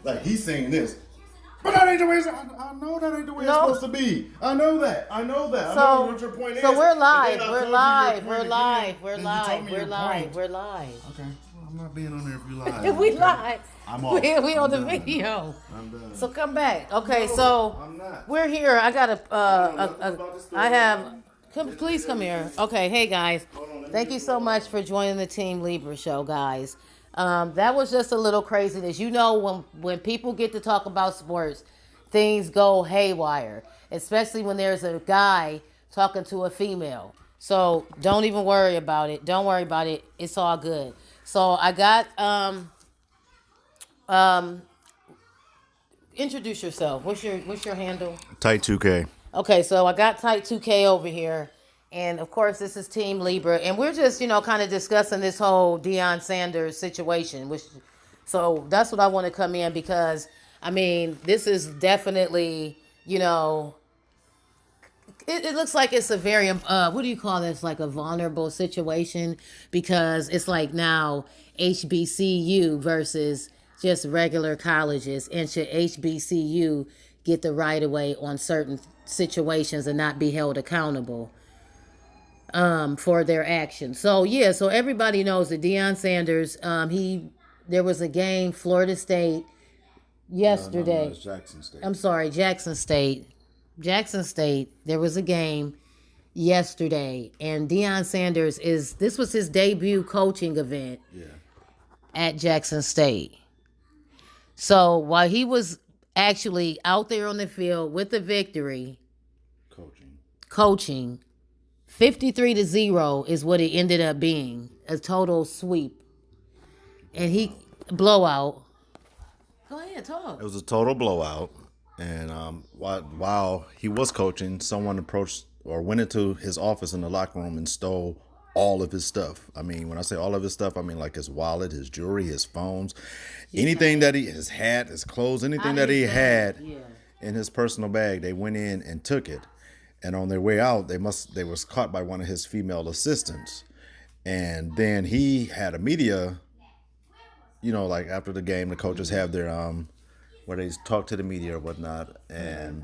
Like he's saying this. But that ain't the way I know that ain't the way it's supposed to be. I know that. I know that. So, I know what your point is. So we're live. We're live. Okay. Well, I'm not being on there if you live. We live. I'm off. We on the done. video. I'm done. So come back. Okay, No, so I'm not. we're here. I got I have. Please come here. Okay, hey guys. Thank you so much for joining the Team Libra show, guys. That was just a little craziness. You know, when people get to talk about sports, things go haywire, especially when there's a guy talking to a female. So don't even worry about it. Don't worry about it. It's all good. So I got introduce yourself. What's your handle? Tight 2K. Okay, so I got Type 2K over here. And of course, this is Team Libra. And we're just, kind of discussing this whole Deion Sanders situation. So that's what I want to come in because, this is definitely, it looks like it's a very, what do you call this? Like a vulnerable situation because it's like now HBCU versus just regular colleges. And should HBCU get the right of way on certain situations and not be held accountable for their actions? So everybody knows that Deion Sanders, there was a game, Florida State yesterday. No, it's Jackson State. I'm sorry, Jackson State. There was a game yesterday, and Deion Sanders this was his debut coaching event at Jackson State. So while he was actually out there on the field with the victory, coaching 53-0 is what it ended up being, a total sweep. And blowout. Go ahead, talk. It was a total blowout. And while he was coaching, someone approached or went into his office in the locker room and stole all of his stuff. When I say all of his stuff, like his wallet, his jewelry, his phones, anything that his hat, his clothes, anything that he had in his personal bag, they went in and took it. And on their way out, they was caught by one of his female assistants. And then he had a media, like after the game, the coaches have their where they talk to the media or whatnot, and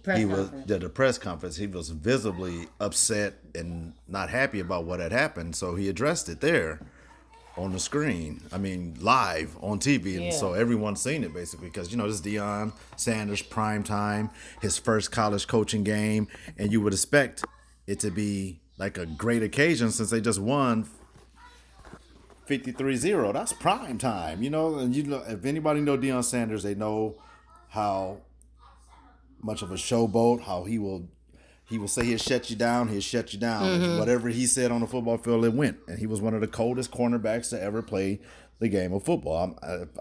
the press conference. He was visibly upset and not happy about what had happened, so he addressed it there on the screen. Live on TV, and so everyone's seen it basically because this is Deion Sanders prime time, his first college coaching game, and you would expect it to be like a great occasion since they just won 53-0. That's prime time, and if anybody know Deion Sanders, they know how much of a showboat, how he will say he'll shut you down. Mm-hmm. Whatever he said on the football field, it went. And he was one of the coldest cornerbacks to ever play the game of football.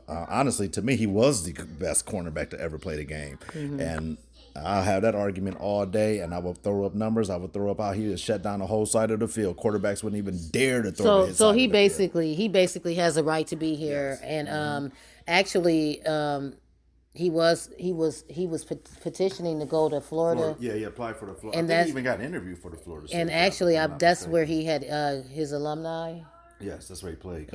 Honestly, to me, he was the best cornerback to ever play the game. Mm-hmm. And I'll have that argument all day, and I will throw up numbers. I will throw up how he just shut down the whole side of the field. Quarterbacks wouldn't even dare to throw his So side he of the basically field. he basically has a right to be here, and actually. He was petitioning to go to Florida. He applied for the Florida. And he even got an interview for the Florida State. And actually, that's where he had his alumni. Yes, that's where he played.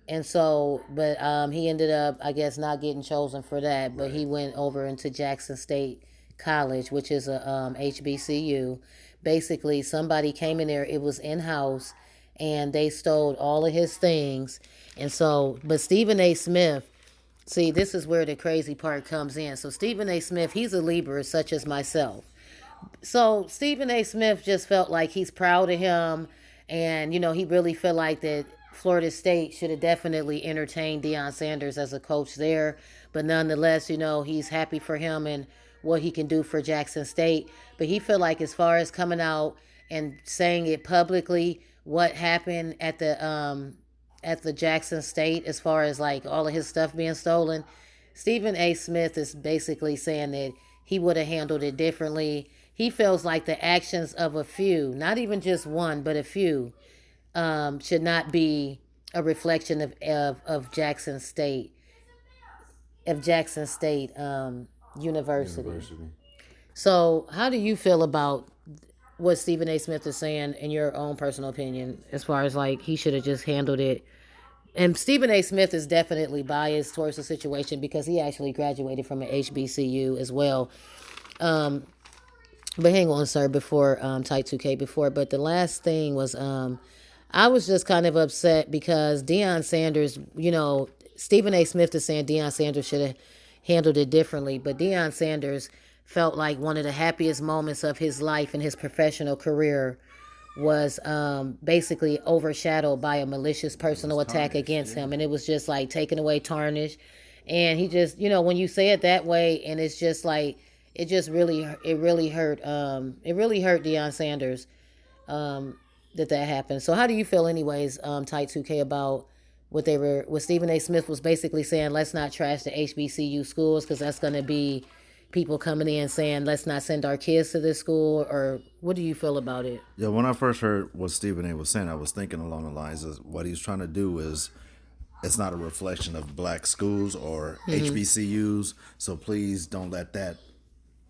And so, but he ended up, I guess, not getting chosen for that. But he went over into Jackson State College, which is a HBCU. Basically, somebody came in there. It was in-house, and they stole all of his things. And so, but Stephen A. Smith. See, this is where the crazy part comes in. So Stephen A. Smith, he's a Libra such as myself. So Stephen A. Smith just felt like he's proud of him. And, he really felt like that Florida State should have definitely entertained Deion Sanders as a coach there. But nonetheless, he's happy for him and what he can do for Jackson State. But he felt like as far as coming out and saying it publicly, what happened at the Jackson State as far as like all of his stuff being stolen, Stephen A. Smith is basically saying that he would have handled it differently. He feels like the actions of a few, not even just one, but a few, should not be a reflection of Jackson State, University. So how do you feel about what Stephen A. Smith is saying in your own personal opinion, as far as like he should have just handled it And Stephen A. Smith is definitely biased towards the situation because he actually graduated from an HBCU as well. But hang on, sir, before Type 2K before. But the last thing was I was just kind of upset because Deion Sanders, Stephen A. Smith is saying Deion Sanders should have handled it differently. But Deion Sanders felt like one of the happiest moments of his life and his professional career was basically overshadowed by a malicious personal attack against him. And it was just like taking away tarnish. And he just, when you say it that way, and it's just like, it really hurt Deion Sanders that happened. So how do you feel anyways, Tight 2K, about what Stephen A. Smith was basically saying, let's not trash the HBCU schools because that's going to be people coming in saying, let's not send our kids to this school, or what do you feel about it? Yeah, when I first heard what Stephen A was saying, I was thinking along the lines of what he's trying to do is it's not a reflection of black schools or HBCUs. So please don't let that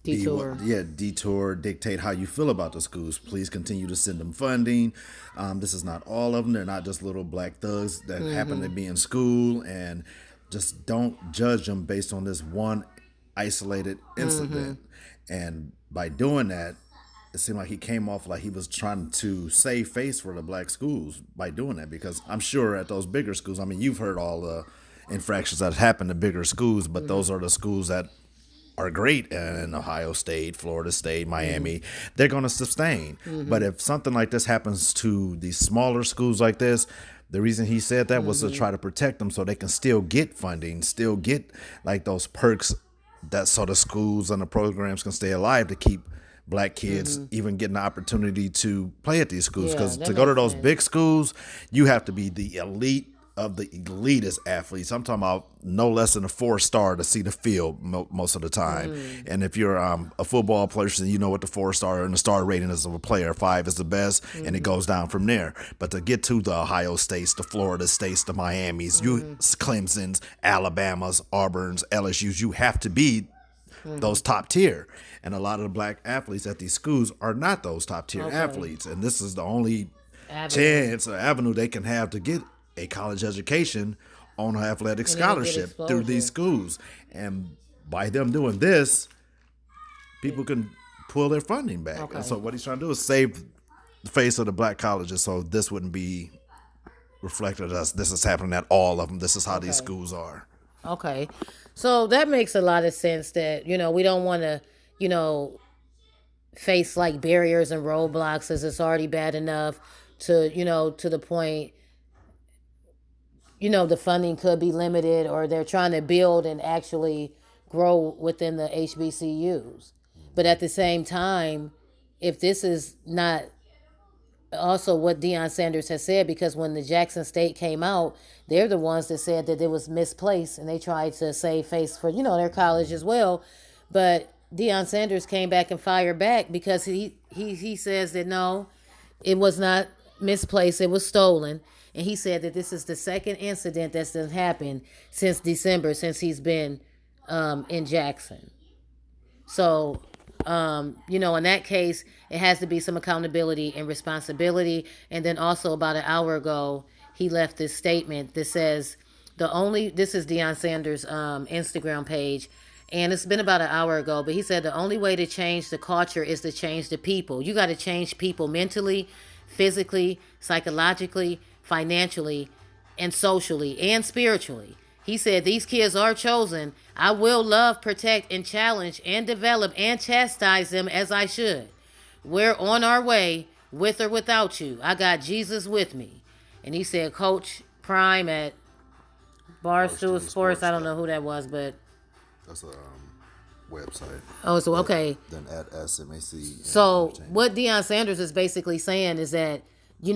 Detour. detour dictate how you feel about the schools. Please continue to send them funding. This is not all of them. They're not just little black thugs that happen to be in school, and just don't judge them based on this one isolated incident. And by doing that, it seemed like he came off like he was trying to save face for the black schools by doing that, because I'm sure at those bigger schools, I mean, you've heard all the infractions that happen to bigger schools, but those are the schools that are great in Ohio State, Florida State, Miami. They're going to sustain. But if something like this happens to these smaller schools like this, the reason he said that was to try to protect them so they can still get funding, still get like those perks, that so the schools and the programs can stay alive to keep black kids even getting the opportunity to play at these schools. Because to go to those big schools, you have to be the elite of the elitist athletes. I'm talking about no less than a 4-star to see the field most of the time. And if you're a football person, you know what the 4-star and the star rating is of a player. 5 is the best, and it goes down from there. But to get to the Ohio States, the Florida States, the Miamis, you Clemson's, Alabama's, Auburn's, LSU's, you have to be those top tier. And a lot of the black athletes at these schools are not those top tier athletes. And this is the only chance or avenue they can have to get a college education on an athletic scholarship through these schools. And by them doing this, people can pull their funding back. And so what he's trying to do is save the face of the black colleges, so this wouldn't be reflected as this is happening at all of them. This is how these schools are. Okay. So that makes a lot of sense that, we don't want to, face like barriers and roadblocks as it's already bad enough to, to the point, the funding could be limited, or they're trying to build and actually grow within the HBCUs. But at the same time, if this is not also what Deion Sanders has said, because when the Jackson State came out, they're the ones that said that it was misplaced and they tried to save face for, their college as well. But Deion Sanders came back and fired back because he says that no, it was not misplaced, it was stolen. And he said that this is the second incident that's happened since December, since he's been in Jackson. So, in that case, it has to be some accountability and responsibility. And then also about an hour ago, he left this statement that says, this is Deion Sanders' Instagram page, and it's been about an hour ago, but he said the only way to change the culture is to change the people. You got to change people mentally, physically, psychologically, financially, and socially, and spiritually. He said, these kids are chosen. I will love, protect, and challenge, and develop, and chastise them as I should. We're on our way, with or without you. I got Jesus with me. And he said, Coach Prime at Barstool Sports. I don't know who that was, but That's a website. Oh, so okay. Then at SMAC. So what Deion Sanders is basically saying is that, you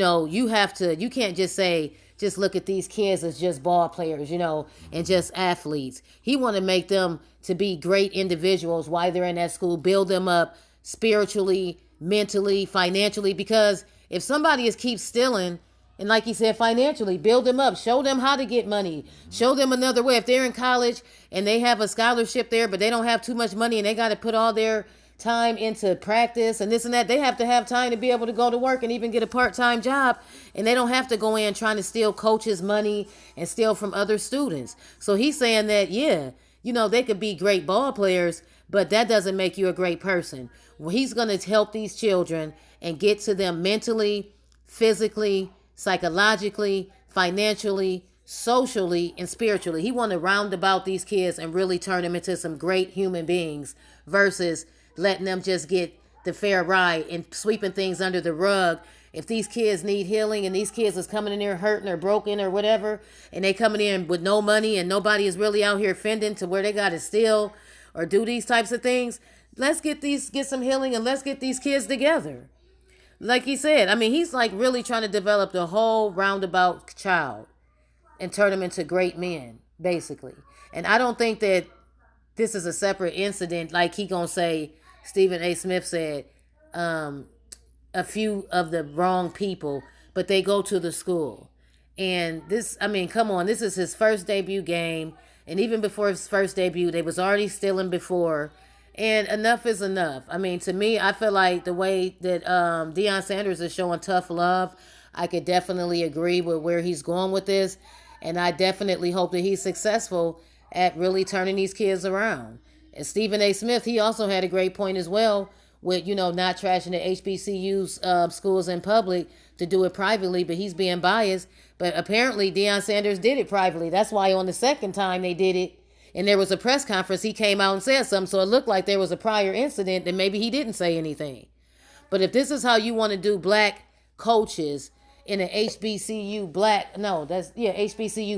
can't just say, just look at these kids as just ball players, and just athletes. He want to make them to be great individuals while they're in that school, build them up spiritually, mentally, financially, because if somebody keeps stealing, and like he said, financially, build them up, show them how to get money, show them another way. If they're in college and they have a scholarship there, but they don't have too much money and they got to put all their time into practice and this and that. They have to have time to be able to go to work and even get a part-time job, and they don't have to go in trying to steal coaches' money and steal from other students. So he's saying that, yeah, they could be great ball players, but that doesn't make you a great person. Well, he's going to help these children and get to them mentally, physically, psychologically, financially, socially, and spiritually. He want to round about these kids and really turn them into some great human beings versus letting them just get the fair ride and sweeping things under the rug. If these kids need healing and these kids is coming in there hurting or broken or whatever, and they coming in with no money and nobody is really out here fending to where they got to steal or do these types of things, let's get some healing and let's get these kids together. Like he said, I mean, he's like really trying to develop the whole roundabout child and turn them into great men, basically. And I don't think that this is a separate incident like he gonna say, Stephen A. Smith said, a few of the wrong people, but they go to the school. And this, I mean, come on, this is his first debut game. And even before his first debut, they was already stealing before. And enough is enough. I mean, to me, I feel like the way that Deion Sanders is showing tough love, I could definitely agree with where he's going with this. And I definitely hope that he's successful at really turning these kids around. And Stephen A. Smith, he also had a great point as well with, not trashing the HBCU's schools in public to do it privately, but he's being biased. But apparently Deion Sanders did it privately. That's why on the second time they did it, and there was a press conference, he came out and said something, so it looked like there was a prior incident, and maybe he didn't say anything. But if this is how you want to do black coaches in an HBCU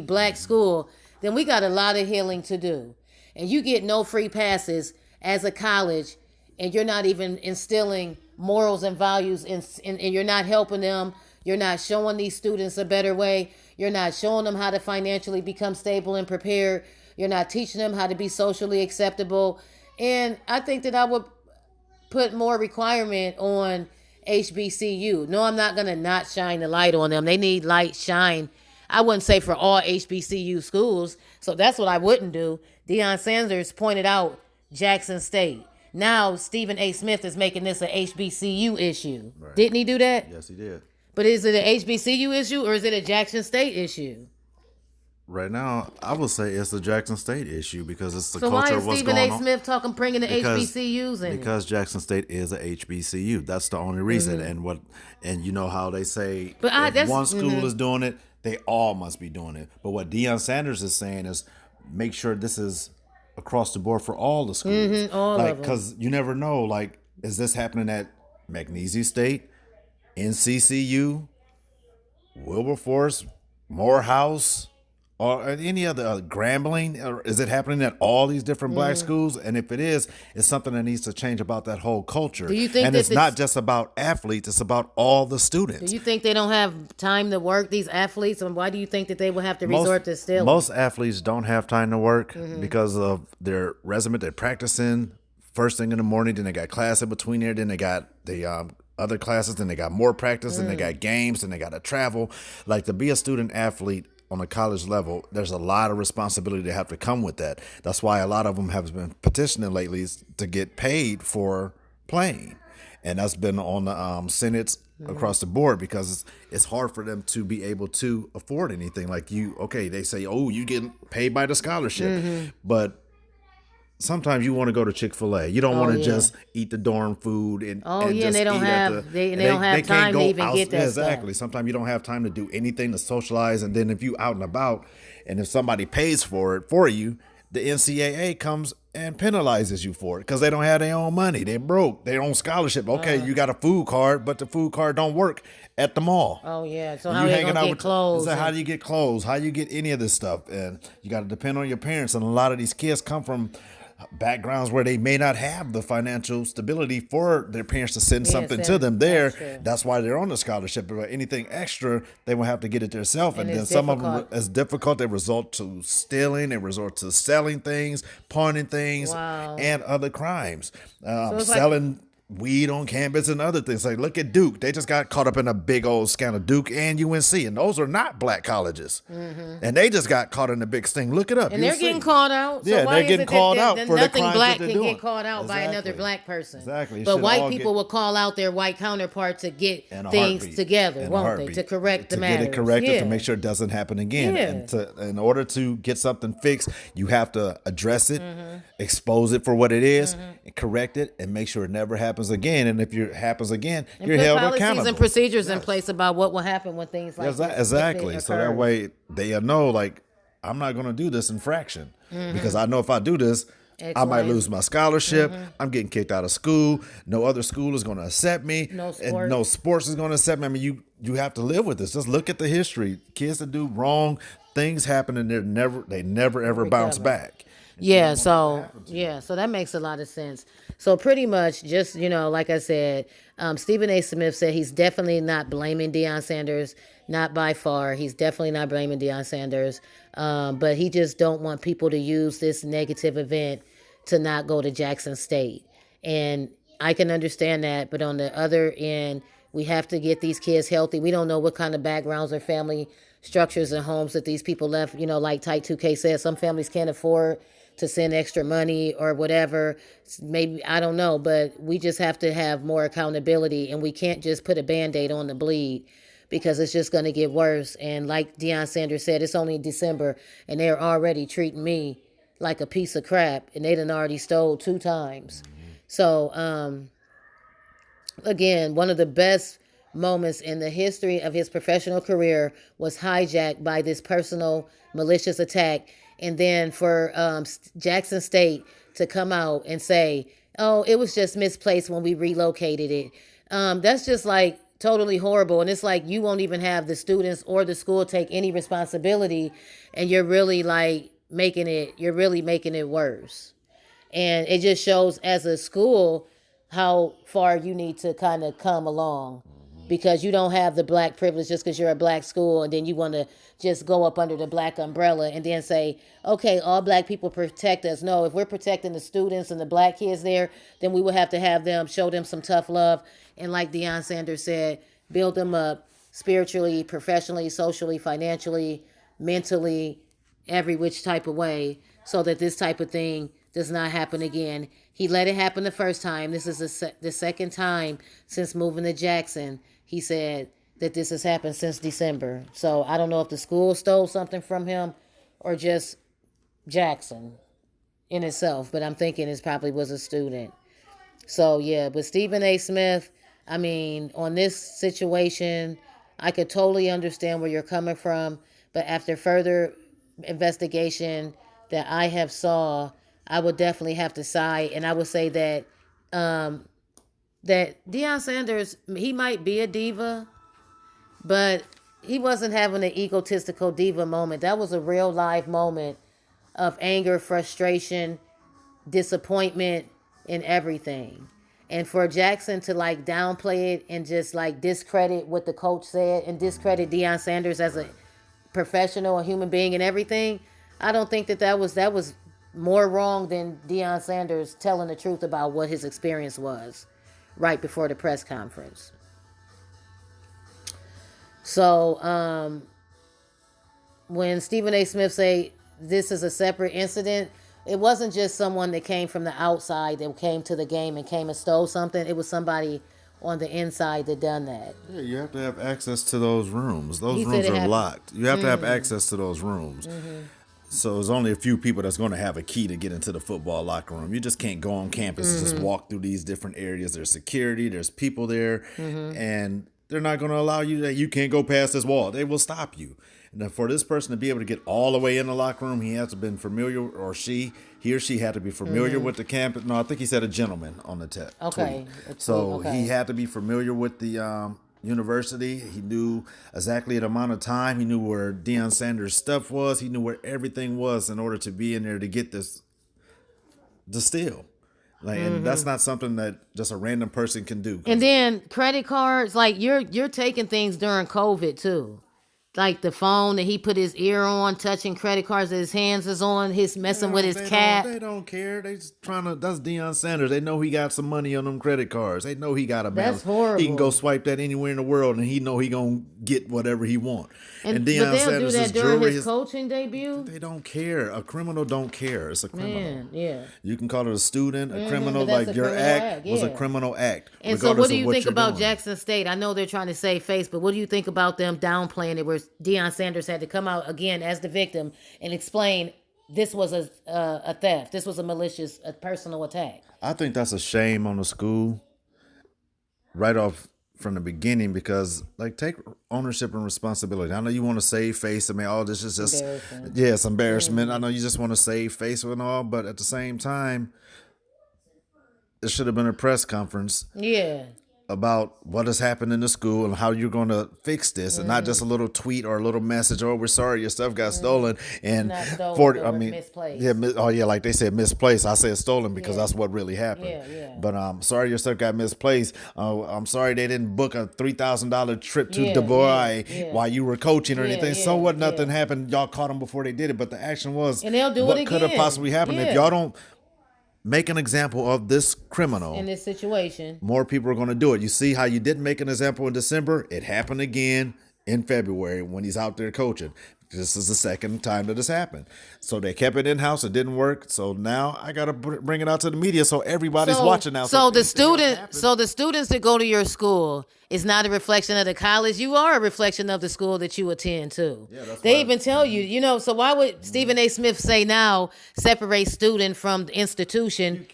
black school, then we got a lot of healing to do. And you get no free passes as a college, and you're not even instilling morals and values, and you're not helping them. You're not showing these students a better way. You're not showing them how to financially become stable and prepared. You're not teaching them how to be socially acceptable. And I think that I would put more requirement on HBCU. No, I'm not going to not shine the light on them. They need light shine. I wouldn't say for all HBCU schools. So that's what I wouldn't do. Deion Sanders pointed out Jackson State. Now Stephen A. Smith is making this an HBCU issue. Right. Didn't he do that? Yes, he did. But is it an HBCU issue or is it a Jackson State issue? Right now, I would say it's the Jackson State issue because it's the so culture of what's going on. So why is Stephen A. Smith bringing the HBCUs in? Because Jackson State is a HBCU. That's the only reason. Mm-hmm. And you know how they say if one school is doing it, they all must be doing it. But what Deion Sanders is saying is make sure this is across the board for all the schools. Mm-hmm, all of them. Because you never know, is this happening at Magnesia State, NCCU, Wilberforce, Morehouse, or any other Grambling? Or is it happening at all these different black schools? And if it is, it's something that needs to change about that whole culture. Do you think and it's not just about athletes, it's about all the students. Do you think they don't have time to work, these athletes? And why do you think that they will have to resort to stealing? Most athletes don't have time to work because of their resume. They're practicing first thing in the morning, then they got class in between there, then they got the other classes, then they got more practice, then they got games, then they got to travel. To be a student athlete on a college level, there's a lot of responsibility to have to come with that. That's why a lot of them have been petitioning lately to get paid for playing. And that's been on the Senate's across the board because it's hard for them to be able to afford anything. They say, you get paid by the scholarship. But sometimes you want to go to Chick-fil-A. You don't want to just eat the dorm food and just they don't have they don't have time to even get that exactly. stuff. Sometimes you don't have time to do anything to socialize, and then if you out and about, and if somebody pays for it for you, the NCAA comes and penalizes you for it because they don't have their own money. They're broke. Their own scholarship. Okay, you got a food card, but the food card don't work at the mall. Oh yeah. So how you gonna get clothes? So how do you get clothes? How you get any of this stuff? And you got to depend on your parents. And a lot of these kids come from backgrounds where they may not have the financial stability for their parents to send something to them there. That's why they're on the scholarship. But anything extra, they will have to get it themselves. And then some of them is difficult. They resort to stealing. They resort to selling things, pawning things, and other crimes. Selling weed on campus and other things. Like, look at Duke. They just got caught up in a big old scandal. Duke and UNC, and those are not black colleges. And they just got caught in a big sting. Look it up. And they're getting called out. So Yeah, why they're is getting it called that, out that for the nothing crimes black that they're can doing. get called out by another Exactly. black person? Exactly. It But should white all people get- will call out their white counterpart to get In a things heartbeat. together, In a won't they? heartbeat. To correct the to matters. get it corrected, Yeah. to make sure it doesn't happen again. Yeah. And in order to get something fixed, you have to address it, Mm-hmm. expose it for what it is, and correct it, and make sure it never happens again. And if it happens again, And you're put held policies accountable. and procedures in place about what will happen when things like this Exactly. So that occur. way they know, like, I'm not going to do this infraction because I know if I do this, X, I might Y, lose my scholarship. I'm getting kicked out of school. No other school is going to accept me. No And sports. no sports is going to accept me. I mean, you have to live with this. Just look at the history. Kids that do wrong things happen, and they never ever bounce back. Yeah, so that makes a lot of sense. So pretty much, just like I said, Stephen A. Smith said he's definitely not blaming Deion Sanders, not by far. He's definitely not blaming Deion Sanders, but he just don't want people to use this negative event to not go to Jackson State, and I can understand that. But on the other end, we have to get these kids healthy. We don't know what kind of backgrounds or family structures and homes that these people left. Like Tight 2K said, some families can't afford to send extra money or whatever. Maybe, I don't know, but we just have to have more accountability, and we can't just put a Band-Aid on the bleed because it's just going to get worse. And like Deion Sanders said, it's only December, and they're already treating me like a piece of crap, and they done already stole 2 times. So, again, one of the best moments in the history of his professional career was hijacked by this personal malicious attack. And then for Jackson State to come out and say, oh, it was just misplaced when we relocated it. That's just like totally horrible. And it's like you won't even have the students or the school take any responsibility. And you're really making it worse. And it just shows as a school how far you need to kind of come along, because you don't have the black privilege just because you're a black school, and then you want to just go up under the black umbrella and then say, okay, all black people protect us. No, if we're protecting the students and the black kids there, then we would have to have them, show them some tough love. And like Deion Sanders said, build them up spiritually, professionally, socially, financially, mentally, every which type of way, so that this type of thing does not happen again. He let it happen the first time. This is the second time since moving to Jackson. He said that this has happened since December. So I don't know if the school stole something from him or just Jackson in itself, but I'm thinking it probably was a student. So yeah, but Stephen A. Smith, I mean, on this situation, I could totally understand where you're coming from, but after further investigation that I have saw, I would definitely have to side, and I would say that that Deion Sanders, he might be a diva, but he wasn't having an egotistical diva moment. That was a real live moment of anger, frustration, disappointment, and everything. And for Jackson to downplay it and just discredit what the coach said and discredit Deion Sanders as a professional, a human being, and everything, I don't think that was more wrong than Deion Sanders telling the truth about what his experience was right before the press conference. So when Stephen A. Smith say this is a separate incident, it wasn't just someone that came from the outside that came to the game and came and stole something. It was somebody on the inside that done that. Yeah, you have to have access to those rooms. Those He said rooms it are happened. locked. You have to have access to those rooms. So there's only a few people that's going to have a key to get into the football locker room. You just can't go on campus and just walk through these different areas. There's security, there's people there, and they're not going to allow you that you can't go past this wall. They will stop you. And then for this person to be able to get all the way in the locker room, he has to have been familiar, or he or she had to be familiar with the campus. No, I think he said a gentleman on the Okay. tweet. So Okay. he had to be familiar with the university. He knew exactly the amount of time. He knew where Deion Sanders' stuff was. He knew where everything was in order to be in there to get this, to steal. And that's not something that just a random person can do. And then credit cards, you're taking things during COVID too. like the phone that he put his ear on, touching credit cards that his hands is on, he's messing with his cat. They don't care. They just trying to. That's Deion Sanders. They know he got some money on them credit cards. They know he got a That's balance. He can go horrible. swipe that anywhere in the world, and he know he gonna get whatever he want. And And but Deion they'll do Sanders' that during jewelry, his coaching debut. they don't care. A criminal don't care. It's a criminal. Man, yeah. You can call it a student, a criminal. But that's Like a your criminal act was a yeah. criminal act. And so, regardless what do of you think you're about doing. Jackson State? I know they're trying to save face, but what do you think about them downplaying it, where Deion Sanders had to come out again as the victim and explain this was a theft, this was a malicious, a personal attack? I think that's a shame on the school right off from the beginning because like take ownership and responsibility. I know you want to save face. I mean, all this is just Embarrassing. yeah, it's embarrassment. I know you just want to save face and all, but at the same time, it should have been a press conference Yeah. about what has happened in the school and how you're going to fix this, and not just a little tweet or a little message. Oh, we're sorry, your stuff got stolen. And Not stolen, 40, but I mean, misplaced. yeah, oh yeah, like they said misplaced. I said stolen because that's what really happened. Yeah, yeah. But sorry, your stuff got misplaced. I'm sorry they didn't book a $3,000 trip to Yeah, Dubai yeah. while you were coaching or Yeah, anything. So yeah, what? Nothing yeah. happened. Y'all caught them before they did it, but the action was And they'll do what it could have again. possibly happened Yeah. if y'all don't make an example of this criminal. In this situation. More people are going to do it. You see how you didn't make an example in December? It happened again in February when he's out there coaching. This is the second time that this happened. So they kept it in-house. It didn't work. So now I got to bring it out to the media so everybody's watching now. So the if anything else student, happens- so the students that go to your school is not a reflection of the college. You are a reflection of the school that you attend to. that's They why- even tell you, so why would Stephen A. Smith say now separate student from the institution?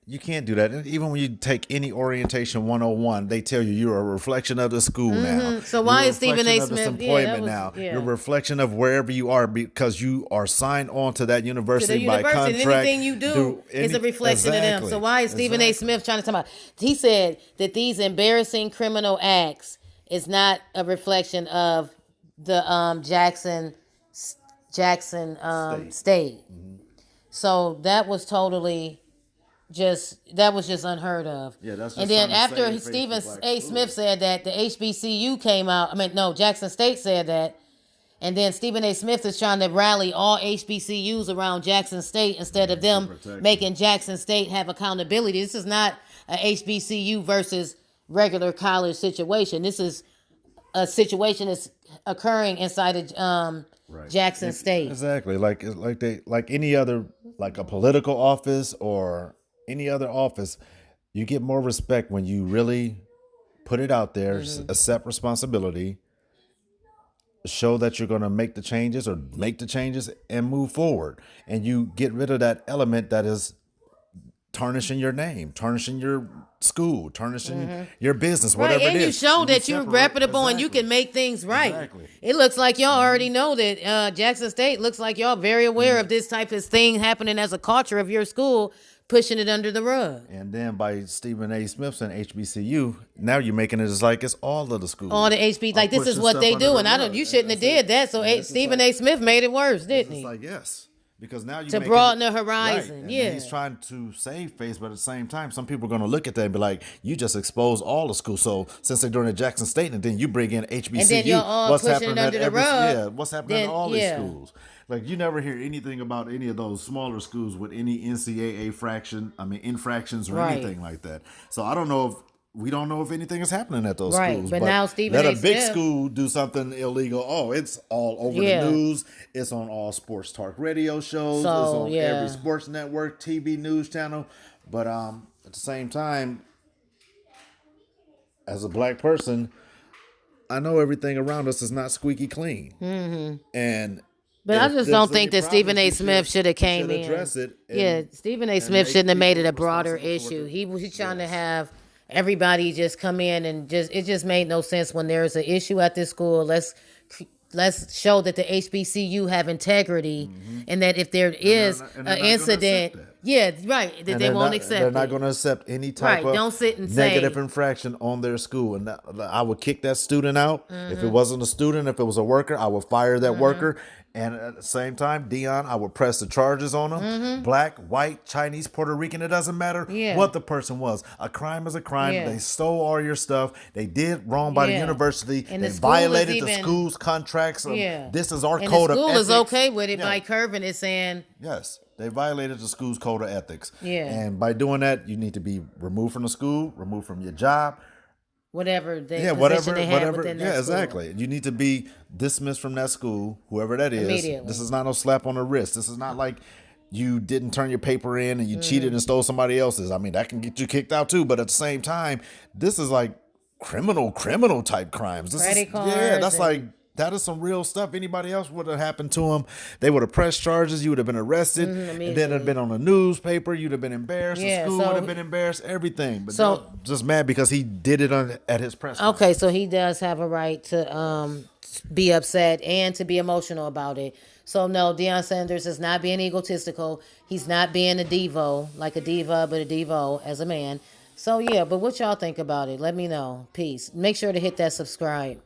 You can't do that. Even when you take any orientation 101, they tell you you're a reflection of the school now. So why You're a is Stephen reflection A. of this Smith- yeah, employment that was- now? yeah. You're a reflection of wherever you are because you are signed on to that university, by contract. Anything you do is a reflection of them. So why is Stephen A. Smith trying to talk about? He said that these embarrassing criminal acts is not a reflection of the Jackson State. So that was totally just unheard of. Yeah, that's just and then trying to after save face Stephen for black A. Smith said that, the HBCU came out. I mean, no, Jackson State said that. And then Stephen A. Smith is trying to rally all HBCUs around Jackson State instead of them making Jackson State have accountability. This is not a HBCU versus regular college situation. This is a situation that's occurring inside of Jackson State. Exactly, like any other, like a political office or any other office, you get more respect when you really put it out there, accept responsibility, show that you're going to make the changes and move forward, and you get rid of that element that is tarnishing your name, tarnishing your school, tarnishing your business, whatever Right, and it you is. show And you that you're separate- reputable and you Exactly. can make things right. Exactly. It looks like y'all already know that Jackson State looks like y'all very aware of this type of thing happening as a culture of your school, pushing it under the rug. And then by Stephen A. Smith and HBCU, now you're making it as like it's all of the schools. All the HB, like this is pushing what stuff they under do, the and rug. you shouldn't have did that. So it's just Stephen like- A. Smith made it worse, didn't It's he? like, yes. Because now you To broaden the horizon, and yeah. then he's trying to save face, but at the same time, some people are going to look at that and be like, "You just expose all the schools." So since they're doing the Jackson State, and then you bring in HBCU, And then you're all what's pushing it happening under at the every rug, yeah, what's happening then- at all yeah. these schools? Like you never hear anything about any of those smaller schools with any NCAA infractions or Right. anything like that. So I don't know if. We don't know if anything is happening at those Right, schools. but now Stephen let A. a big Smith- school do something illegal. Oh, it's all over Yeah. the news. It's on all sports talk radio shows. So, it's on yeah. every sports network, TV news channel. But at the same time, as a black person, I know everything around us is not squeaky clean. Mm-hmm. And But I if just there's don't think any that Stephen A. problems, you Smith should have came in. address it. And, Yeah, Stephen A. and Smith make shouldn't have made it people a broader responsible for issue. what He's trying to have everybody just come in and it just made no sense when there's an issue at this school. Let's show that the HBCU have integrity and that if there is and they're an not gonna incident, accept that. yeah, right, that And they they're won't not, accept They're it. not going to accept any type Right, of don't sit and say- negative infraction on their school. And I would kick that student out. If Mm-hmm. it wasn't a student, if it was a worker, I would fire that worker. And at the same time, Deion, I would press the charges on him. Black, white, Chinese, Puerto Rican, it doesn't matter Yeah. what the person was. A crime is a crime. Yeah. They stole all your stuff. They did wrong by the Yeah. university. And they the school is violated the even- school's contracts. Yeah. This is our And code the of school ethics. is okay with it Yeah. by curving it, saying, Yes, they violated the school's code of ethics. Yeah. And by doing that, you need to be removed from the school, removed from your job. whatever they Yeah, position they have within that Yeah, school. exactly. You need to be dismissed from that school, whoever that is. Immediately. This is not no slap on the wrist. This is not like you didn't turn your paper in and you Mm-hmm. cheated and stole somebody else's. I mean, that can get you kicked out too. But at the same time, this is like criminal type crimes. This Credit is, cards yeah, that's and- like. That is some real stuff. Anybody else would have happened to them. They would have pressed charges. You would have been arrested. And then it'd been on the newspaper. You'd have been embarrassed. Yeah, the school so- would have been embarrassed. Everything. But So- so, just mad because he did it at his press conference. Okay, so he does have a right to be upset and to be emotional about it. So no, Deion Sanders is not being egotistical. He's not being a divo, like a diva, but a divo as a man. So yeah, but what y'all think about it? Let me know. Peace. Make sure to hit that subscribe.